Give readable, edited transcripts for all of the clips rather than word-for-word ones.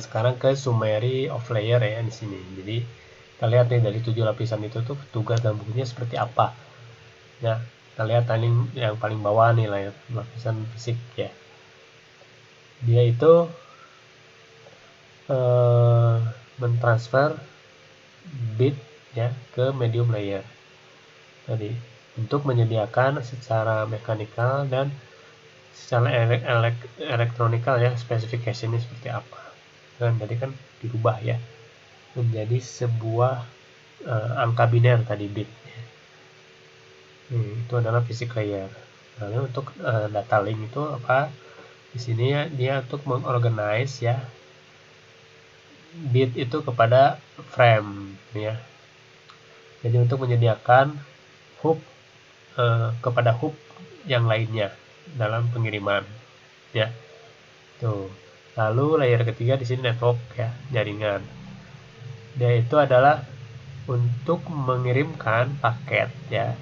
sekarang ke summary of layer ya di sini. Jadi kita lihat nih dari 7 lapisan itu tuh tugas dan fungsinya seperti apa. Ya, kita lihat tadi yang paling bawah nih lapisan fisik ya. Dia itu mentransfer bit ya ke medium layer. Jadi untuk menyediakan secara mekanikal dan secara elektronikal ya spesifikasinya seperti apa. Dan tadi kan dirubah ya menjadi sebuah angka biner tadi bit. Itu adalah physics layer. Lalu untuk data link itu apa? Di sini ya dia untuk mengorganize ya bit itu kepada frame ya. Jadi untuk menyediakan hub kepada hub yang lainnya dalam pengiriman ya. Tuh. Lalu layer ketiga di sini network ya, jaringan. Dia itu adalah untuk mengirimkan paket ya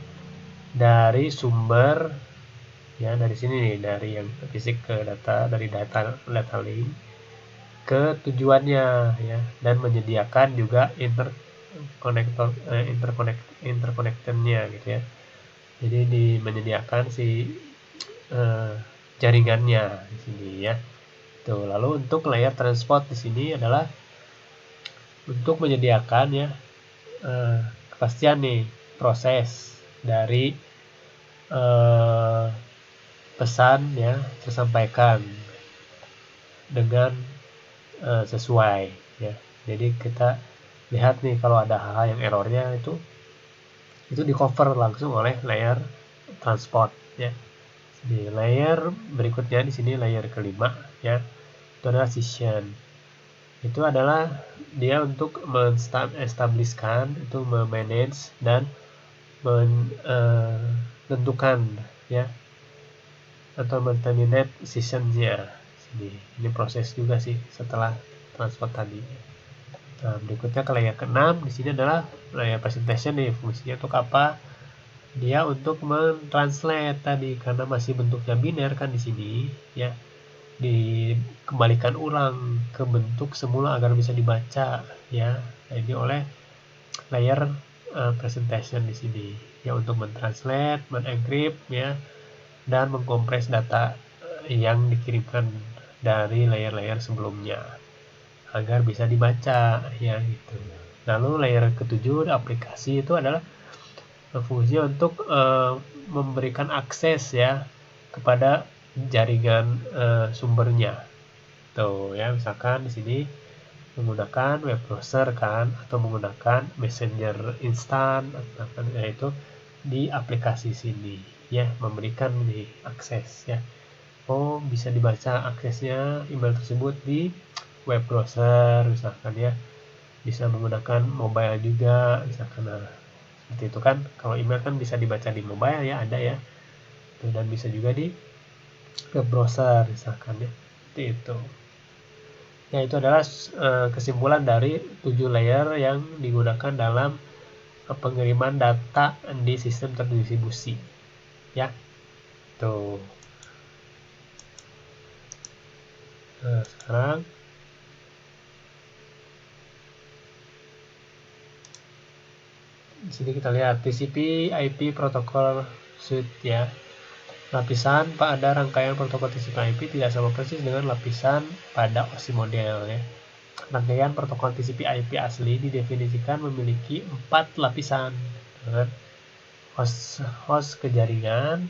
dari sumber ya dari sini nih dari yang fisik ke data dari data link ke tujuannya ya dan menyediakan juga interconnectornya gitu ya. Jadi menyediakan si jaringannya di sini ya. Tuh, lalu untuk layer transport di sini adalah untuk menyediakan ya kepastian nih proses dari pesan ya tersampaikan dengan sesuai ya. Jadi kita lihat nih kalau ada hal-hal yang errornya itu di cover langsung oleh layer transport ya. Di layer berikutnya di sini layer kelima ya. Itu adalah session. Itu adalah dia untuk menstabilkan, itu memanage dan menentukan ya atau men-terminate sessionnya. Ini proses juga sih setelah transport tadi. Nah, berikutnya ke layer ke-6 di sini adalah layer presentation nih, fungsinya untuk apa? Dia untuk mentranslate tadi karena masih bentuknya biner kan di sini ya. Dikembalikan ulang ke bentuk semula agar bisa dibaca ya. Nah, ini oleh layer presentation di sini ya untuk mentranslate, mengencrypt ya dan mengkompres data yang dikirimkan dari layer-layer sebelumnya agar bisa dibaca ya gitu. Lalu layer ketujuh aplikasi itu adalah fungsinya untuk memberikan akses ya kepada jaringan sumbernya. Tuh ya, misalkan di sini menggunakan web browser kan atau menggunakan messenger instan yaitu di aplikasi sini ya memberikan nih akses ya. Oh, bisa dibaca aksesnya email tersebut di web browser misalkan ya. Bisa menggunakan mobile juga misalkan seperti itu kan. Kalau email kan bisa dibaca di mobile ya ada ya. Dan bisa juga di web browser misalkan ya. Seperti itu. Ya, itu adalah kesimpulan dari 7 layer yang digunakan dalam pengiriman data di sistem terdistribusi. Ya, tuh. Nah, sekarang di sini kita lihat TCP IP protokol suite ya. Lapisan pada rangkaian protokol TCP IP tidak sama persis dengan lapisan pada OSI model ya. Rangkaian protokol TCP IP asli didefinisikan memiliki 4 lapisan. Host ke jaringan,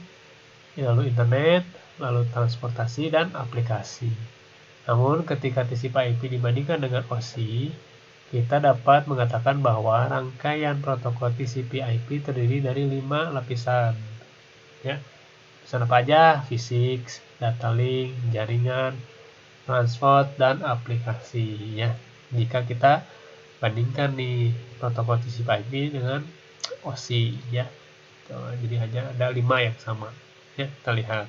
lalu internet, lalu transportasi dan aplikasi. Namun ketika TCP IP dibandingkan dengan OSI, kita dapat mengatakan bahwa rangkaian protokol TCP IP terdiri dari 5 lapisan. Ya. Lapisan apa aja? Fisik, data link, jaringan, transport dan aplikasi ya. Jika kita bandingkan nih protokol TCP IP dengan OSI ya. Jadi hanya ada 5 yang sama. Ya, kita lihat.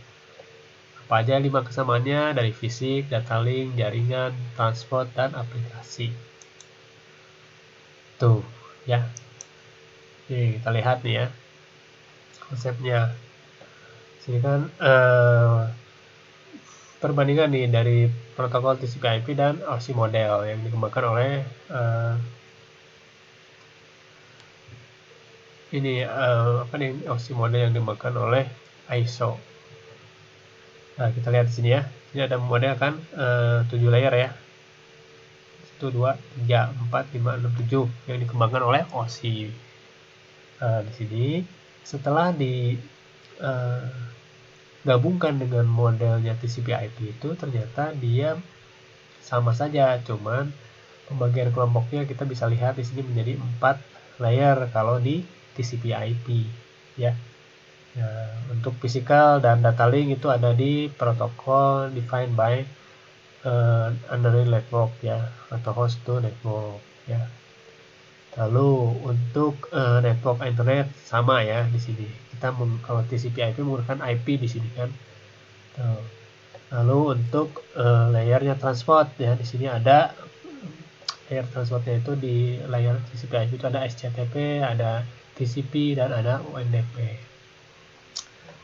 Apa aja 5 kesamaannya dari fisik, data link, jaringan, transport dan aplikasi. Tuh, ya. Oke, kita lihat nih ya. Konsepnya. Sini kan perbandingan nih dari protokol TCP/IP dan OSI model yang dikembangkan oleh OSI model yang dikembangkan oleh ISO. Nah, kita lihat di sini ya. Ini ada model kan 7 layer ya. 1, 2, 3, 4, 5, 6, 7 yang dikembangkan oleh OSI. Nah, di sini setelah digabungkan dengan modelnya TCP/IP itu ternyata dia sama saja, cuman pembagian kelompoknya kita bisa lihat di sini menjadi 4 layer kalau di TCP/IP ya. Nah, untuk physical dan data link itu ada di protokol defined by underlying network ya, atau host to network ya. Lalu untuk network internet sama ya di sini. Kita kalau TCP/IP menggunakan IP di sini kan. Lalu untuk layernya transport ya, di sini ada layer transportnya itu di layer TCP/IP itu ada SCTP, ada TCP dan ada UNDP.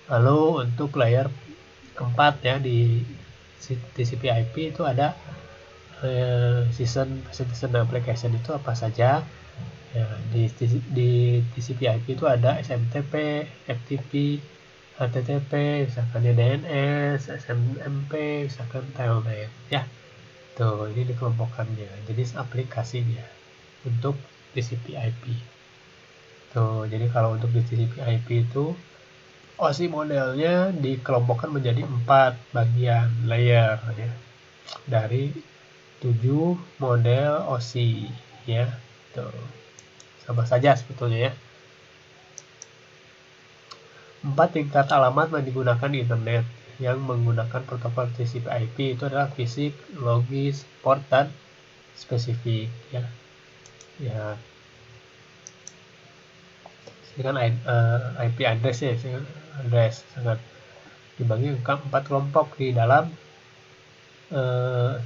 Lalu untuk layer keempat ya di TCP/IP itu ada citizen application itu apa saja ya. Di TCP/IP itu ada SMTP, FTP, HTTP, misalkan DNS, SMMP, misalkan Telnet ya. Tuh, ini dikelompokkannya jenis aplikasinya untuk TCP/IP. Tuh, jadi kalau untuk di TCP/IP itu OSI modelnya dikelompokkan menjadi 4 bagian layer ya, dari 7 model OSI ya. Tuh, sama saja sebetulnya ya. 4 tingkat alamat yang digunakan di internet yang menggunakan protokol TCP/IP itu adalah fisik, logis, port, dan spesifik ya. Ya, ini kan IP address ya, address sangat dibagi ke 4 kelompok di dalam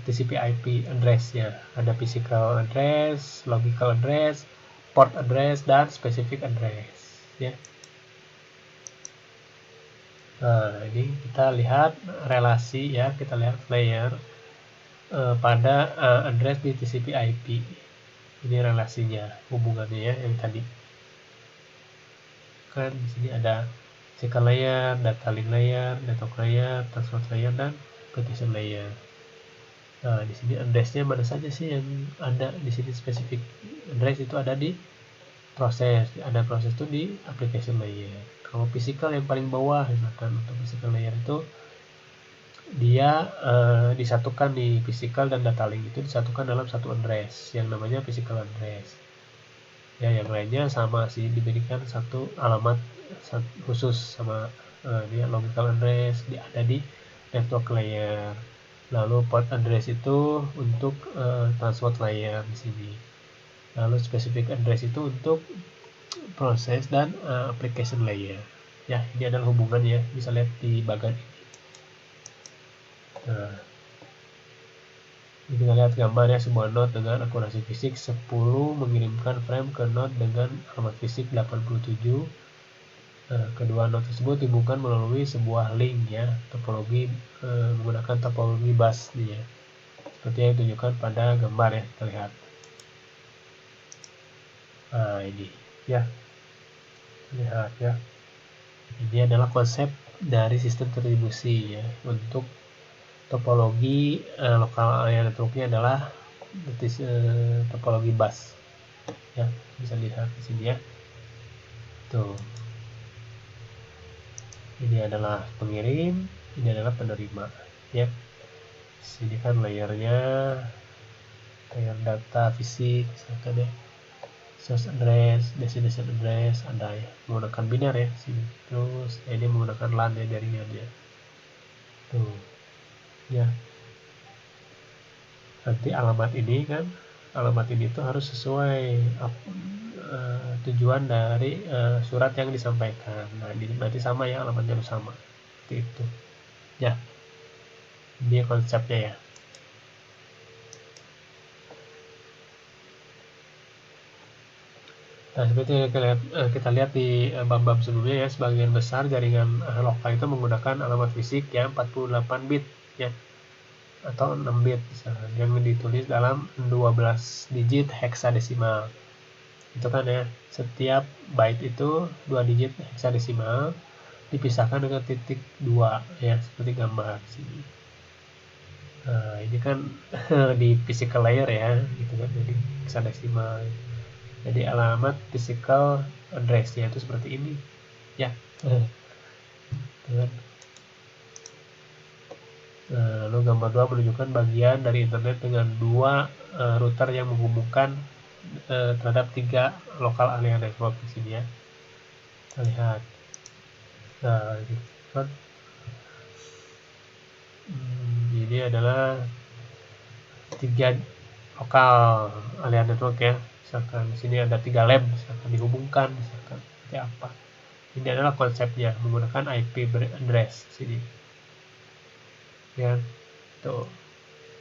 TCP/IP address-nya. Ada physical address, logical address, port address, dan specific address ya. Nah, ini kita lihat relasi ya, kita lihat layer pada address di TCP/IP. Ini relasinya, hubungannya ya yang tadi. Kan di sini ada physical layer, data link layer, network layer, transport layer, dan application layer. Nah, di sini address-nya mana saja sih yang ada di sini spesifik address itu ada di proses, ada proses itu di application layer. Kalau physical yang paling bawah misalkan untuk physical layer itu dia disatukan di physical dan data link itu disatukan dalam satu address yang namanya physical address. Ya, yang lainnya sama sih, diberikan satu alamat khusus sama dia logical address ada di network layer. Lalu port address itu untuk transport layer di sini. Lalu specific address itu untuk proses dan application layer. Ya, ini adalah hubungannya, bisa lihat di bagian ini. Nah, kita lihat gambarnya, sebuah node dengan akurasi fisik 10 mengirimkan frame ke node dengan alamat fisik 87. Kedua node tersebut dihubungkan melalui sebuah link ya, topologi menggunakan topologi bus nih ya. Seperti yang ditunjukkan pada gambar ya, kita lihat. Nah, ini ya. Lihat ya. Ini adalah konsep dari sistem distribusi ya. Untuk topologi lokal area networknya adalah topologi bus ya, bisa lihat di sini ya. Tuh, ini adalah pengirim, ini adalah penerima ya. Sini kan layernya layer data fisik misalkan ya, source address, destination address ada ya, menggunakan biner ya sini. Terus ini menggunakan LAN ya, jaringannya. Tuh ya, nanti alamat ini kan, alamat ini tuh harus sesuai tujuan dari surat yang disampaikan. Nah, nanti sama ya, alamatnya harus sama seperti itu ya. Ini konsepnya ya. Nah, seperti yang kita lihat di bab-bab sebelumnya ya, sebagian besar jaringan lokal itu menggunakan alamat fisik yang 48 bit ya. atau 6 bit misalnya, yang ditulis dalam 12 digit heksadesimal. Itu kan ya, setiap byte itu 2 digit heksadesimal dipisahkan dengan titik 2 ya, seperti gambar sini. Nah, ini kan di physical layer ya, gitu kan, jadi heksadesimal. Jadi alamat physical address-nya itu seperti ini ya. Lalu gambar 2 menunjukkan bagian dari internet dengan 2 router yang menghubungkan terhadap 3 lokal area network di sini ya. Kita lihat. Nah, ini adalah 3 lokal area network ya. Misalkan di sini ada 3 lab, misalkan dihubungkan, misalkan seperti apa. Ini adalah konsepnya menggunakan IP address sini. Ya, tuh.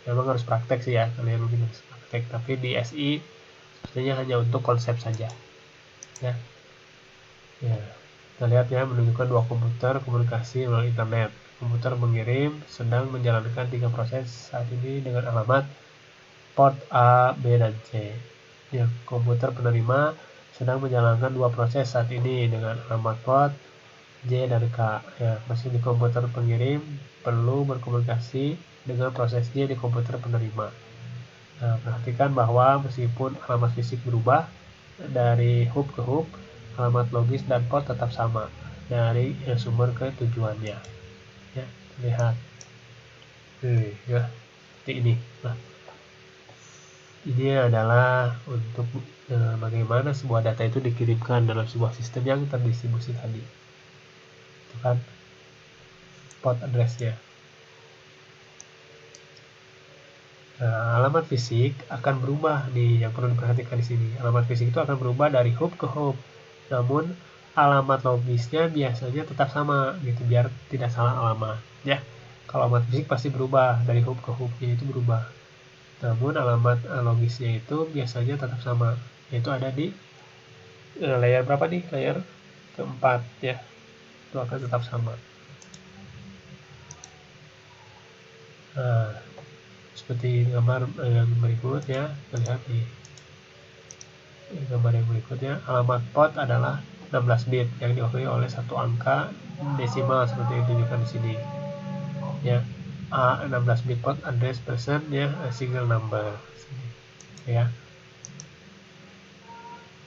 Memang harus praktek sih ya, kalian mungkin harus praktek. Tapi di SI sepertinya hanya untuk konsep saja. Ya, kita lihat ya, menunjukkan 2 komputer komunikasi melalui internet. Komputer mengirim sedang menjalankan 3 proses saat ini dengan alamat port A, B, dan C. Ya, komputer penerima sedang menjalankan 2 proses saat ini dengan alamat port J dan K. Ya, mesin di komputer pengirim perlu berkomunikasi dengan proses J di komputer penerima. Nah, perhatikan bahwa meskipun alamat fisik berubah dari hub ke hub, alamat logis dan port tetap sama dari sumber ke tujuannya. Ya, lihat. Ya, seperti ini. Nah, ini adalah untuk bagaimana sebuah data itu dikirimkan dalam sebuah sistem yang terdistribusi tadi. Itu kan port address-nya. Nah, alamat fisik akan berubah nih, yang perlu diperhatikan di sini. Alamat fisik itu akan berubah dari hub ke hub. Namun alamat logisnya biasanya tetap sama gitu, biar tidak salah alamat ya. Kalau alamat fisik pasti berubah dari hub ke hubnya, itu berubah. Namun alamat logisnya itu biasanya tetap sama, yaitu ada di layer berapa nih? Layer keempat ya. Itu akan tetap sama. Nah, seperti gambar yang berikut ya, kita lihat di gambar yang berikutnya. Alamat port adalah 16 bit yang diwakili oleh satu angka desimal seperti yang ditunjukkan di sini ya. A 16 bit port address person ya, single number ya.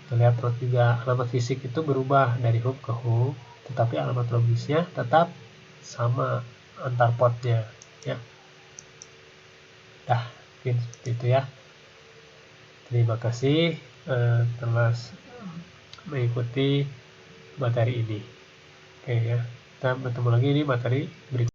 Kita lihat port juga, alamat fisik itu berubah dari hub ke hub, tetapi alamat logisnya tetap sama antar portnya ya. Dah, mungkin seperti itu ya. Terima kasih telah mengikuti materi ini. Oke ya, kita bertemu lagi di materi berikutnya.